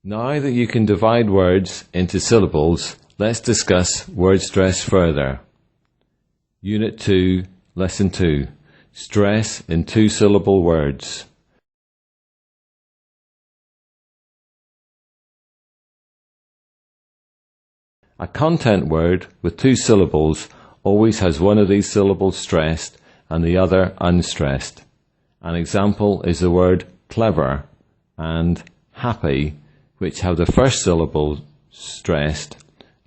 Now that you can divide words into syllables, let's discuss word stress further. Unit 2, Lesson 2. Stress in two-syllable words. A content word with two syllables always has one of these syllables stressed and the other unstressed. An example is the word clever and happy, which have the first syllable stressed.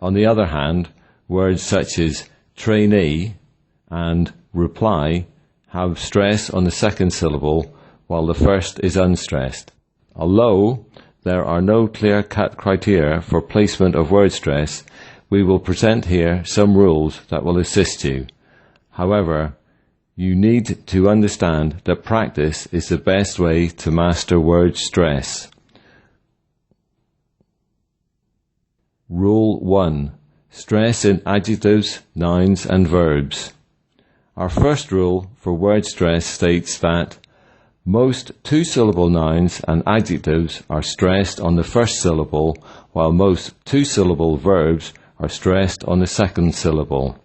On the other hand, words such as trainee and reply have stress on the second syllable, while the first is unstressed. Although there are no clear-cut criteria for placement of word stress, we will present here some rules that will assist you. However, you need to understand that practice is the best way to master word stress. Rule 1. Stress in adjectives, nouns and verbs. Our first rule for word stress states that most two-syllable nouns and adjectives are stressed on the first syllable, while most two-syllable verbs are stressed on the second syllable.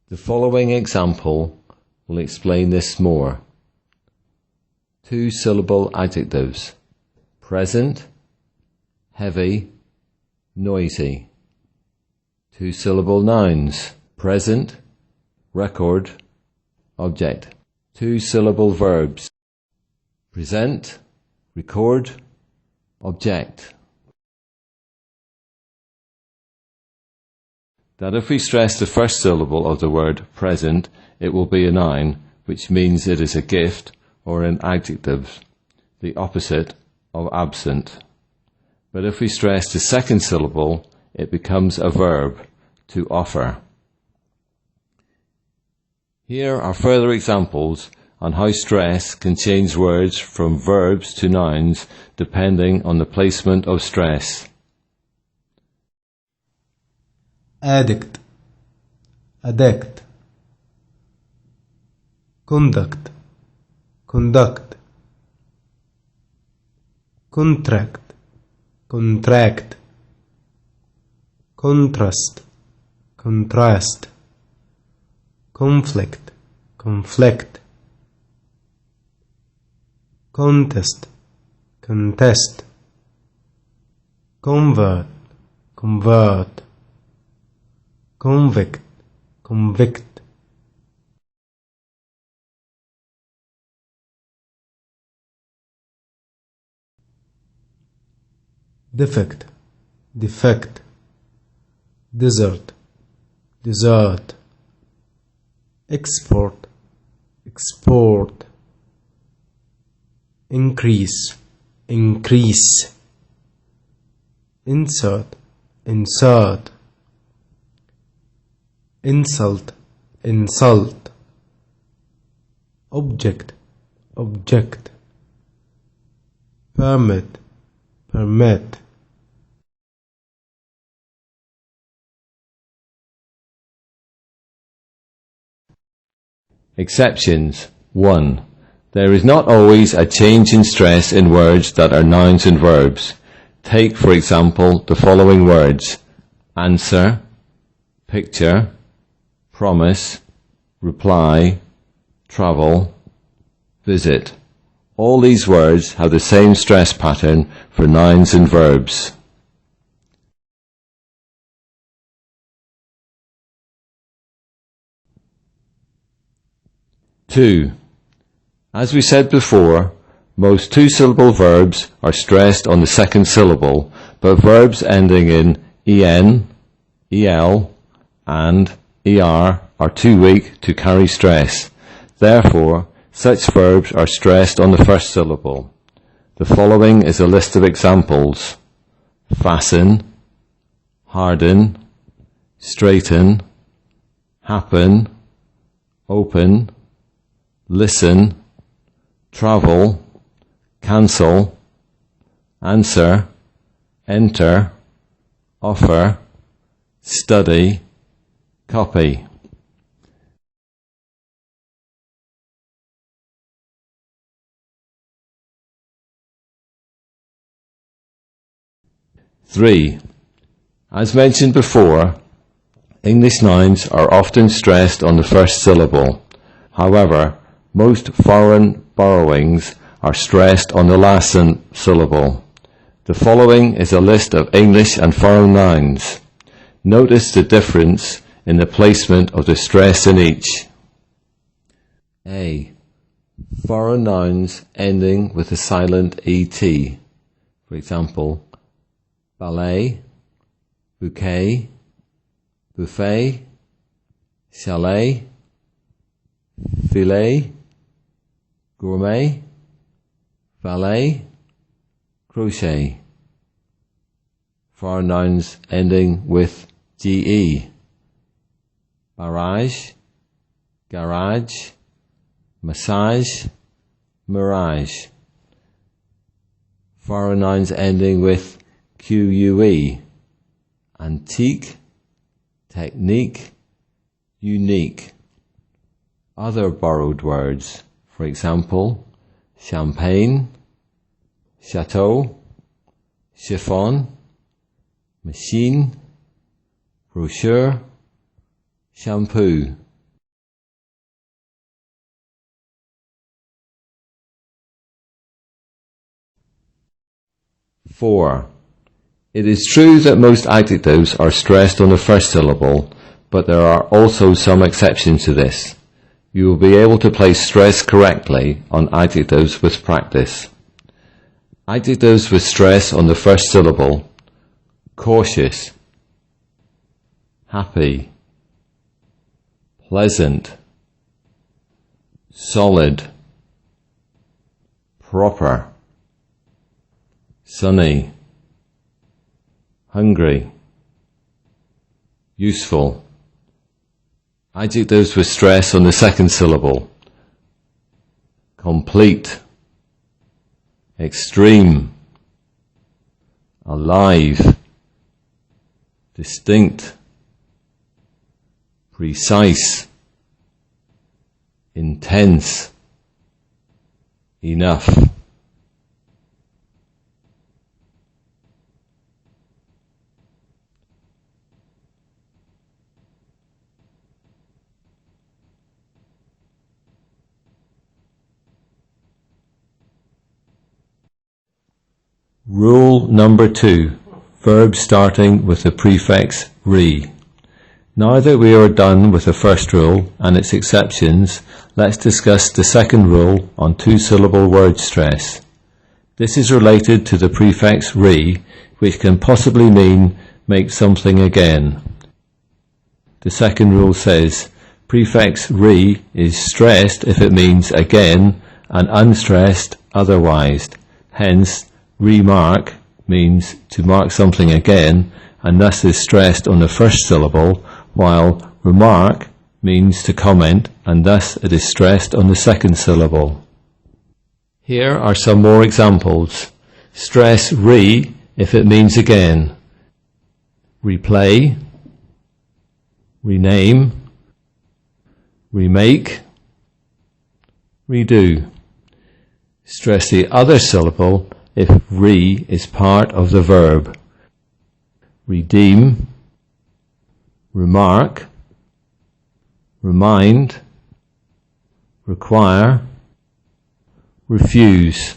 The following example will explain this more. Two-syllable adjectives: present, heavy, noisy. Two-syllable nouns: present, record, object. Two-syllable verbs: present, record, object. That if we stress the first syllable of the word present, it will be a noun, which means it is a gift, or an adjective, the opposite of absent. But if we stress the second syllable, it becomes a verb, to offer. Here are further examples on how stress can change words from verbs to nouns depending on the placement of stress. Addict, addict. Conduct, conduct. Contract, contract. Contrast, contrast. Conflict, conflict. Contest, contest. Convert, convert. Convict, convict. Defect, defect. Desert, desert. Export, export. Increase, increase. Insert, insert. Insult, insult. Object, object. Permit, permit. Exceptions. 1. There is not always a change in stress in words that are nouns and verbs. Take, for example, the following words: answer, picture, promise, reply, travel, visit. All these words have the same stress pattern for nouns and verbs. Two. As we said before, most two-syllable verbs are stressed on the second syllable, but verbs ending in en, el, and er are too weak to carry stress. Therefore, such verbs are stressed on the first syllable. The following is a list of examples: fasten, harden, straighten, happen, open, listen, travel, cancel, answer, enter, offer, study, copy. 3. As mentioned before, English nouns are often stressed on the first syllable. However, most foreign borrowings are stressed on the last syllable. The following is a list of English and foreign nouns. Notice the difference in the placement of the stress in each. A. Foreign nouns ending with a silent ET. For example, ballet, bouquet, buffet, chalet, filet, gourmet, valet, crochet. Foreign nouns ending with GE. Barrage, garage, massage, mirage. Foreign nouns ending with QUE. Antique, technique, unique. Other borrowed words, for example, champagne, chateau, chiffon, machine, brochure, shampoo. Four. It is true that most adjectives are stressed on the first syllable, but there are also some exceptions to this. You will be able to place stress correctly on adjectives with practice. Adjectives with stress on the first syllable: cautious, happy, pleasant, solid, proper, sunny, hungry, useful. Adjectives with stress on the second syllable: complete, extreme, alive, distinct, precise, intense, enough. Rule number 2. Verbs starting with the prefix re. Now that we are done with the first rule and its exceptions, let's discuss the second rule on two-syllable word stress. This is related to the prefix re, which can possibly mean make something again. The second rule says prefix re is stressed if it means again and unstressed otherwise. Hence, remark means to mark something again and thus is stressed on the first syllable, while remark means to comment and thus it is stressed on the second syllable. Here are some more examples. Stress re if it means again. Replay, rename, remake, redo. Stress the other syllable if re is part of the verb. Redeem, remark, remind, require, refuse.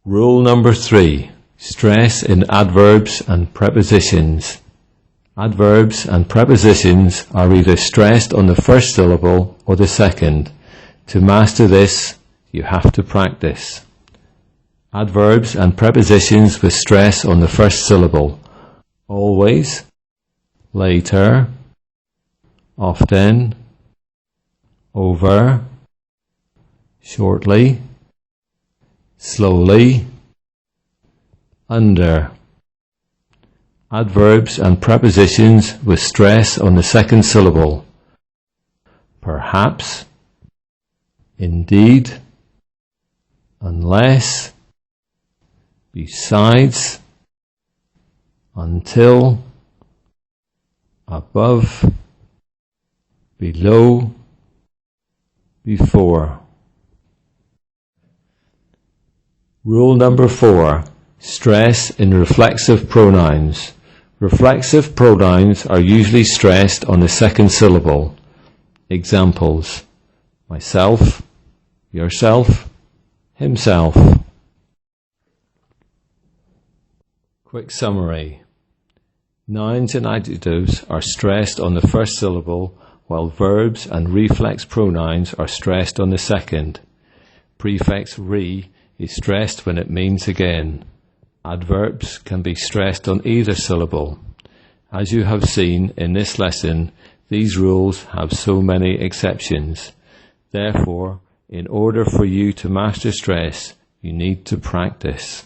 Rule number 3. Stress in adverbs and prepositions. Adverbs and prepositions are either stressed on the first syllable or the second. To master this, you have to practice. Adverbs and prepositions with stress on the first syllable: always, later, often, over, shortly, slowly, under. Adverbs and prepositions with stress on the second syllable: perhaps, indeed, unless, besides, until, above, below, before. Rule number 4. Stress in reflexive pronouns. Reflexive pronouns are usually stressed on the second syllable. Examples: myself, yourself, himself. Quick summary. Nouns and adjectives are stressed on the first syllable, while verbs and reflex pronouns are stressed on the second. Prefix re is stressed when it means again. Adverbs can be stressed on either syllable. As you have seen in this lesson, these rules have so many exceptions. Therefore, in order for you to master stress, you need to practice.